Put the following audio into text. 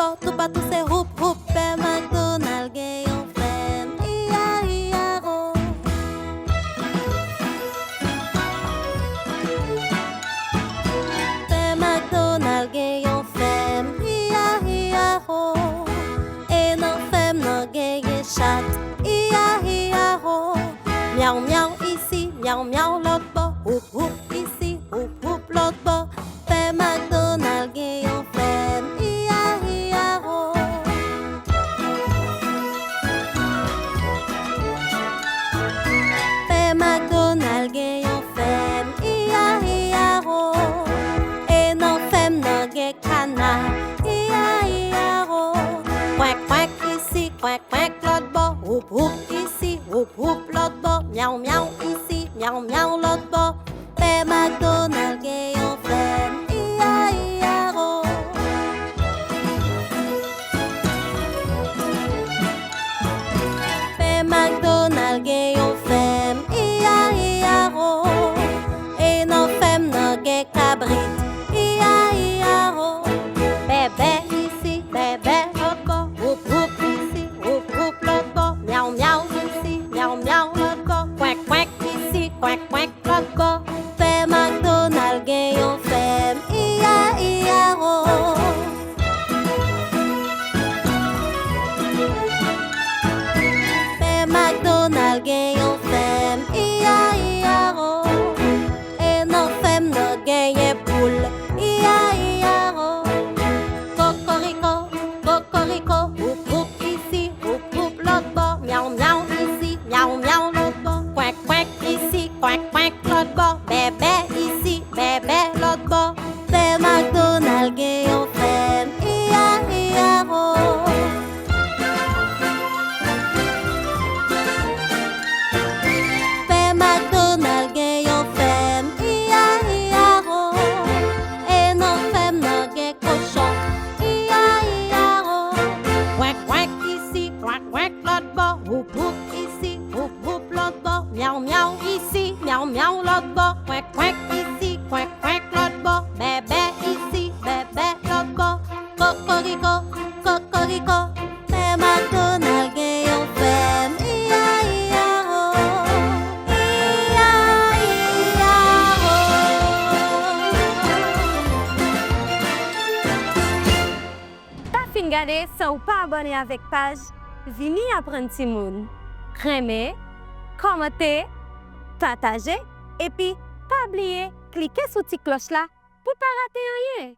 bo, tout partout c'est houp houp. Père McDonald gen yon femme, ia-ia-ro. Père McDonald gen yon femme, ia-ia-ro. Et nan femme nan gen yon chat, ia-ia-ro. Miaou miaou ici, miaou miaou l'autre bord, houp houp ici, houp houp l'autre bord. Père McDonald gen yon femme, ia-ia-ro. Père McDonald gen yon femme, ia-ia-ro. Et nan femme nan gen canard, ia-ia-ro. Quack quack ici, quack quack l'autre bord, houp houp ici, houp houp l'autre bord. Miaou miaou ici, miaou miaou l'autre bord. Père McDonald gen yon femme, ia-ia-ro. Père McDonald gen yon femme, ia-ia-ro. Et nan femme nan gen cabrit, ia-ia-ro. Bébé ici, bébé l'autre bord, houp houp ici, houp houp l'autre bord. Miaou miaou ici, miaou miaou l'autre bord. Quack quack ici, quack quack l'autre bord. Père McDonald gen yon femme, ia-ia-ro. Père McDonald gen yon femme, ia-ia-ro. Et nan femme nan gen yon poule, ia-ia-ro. Cocorico, cocorico, houp houp ici, houp houp l'autre bord. Miaou miaou ici, miaou miaou l'autre bord. Quack quack ici, quack quack l'autre bord. Bébé ici, bébé l'autre bord. Père McDonald gen yon femme, ia-ia-ro. Père McDonald gen yon femme, ia-ia-ro. Et nan femme nan gen cochon, ia-ia-ro. Quack quack ici, quack quack l'autre bord. Houp houp ici, houp houp l'autre bord. Miaou miaou ici, miaou miaou l'autre bord. Quack quack ici, quack quack l'autre bord. Bébé ici, bébé l'autre bord. Cocorico, cocorico. Père McDonald gen yon femme, ia-ia-ro. Ia-ia-ro. Pa fin gade, sa ou pas abonné avec page, vini apprendre ti moun. Remè, commenter, partager, et puis pas oublier, cliquer sur ti cloche là pour pas rater rien.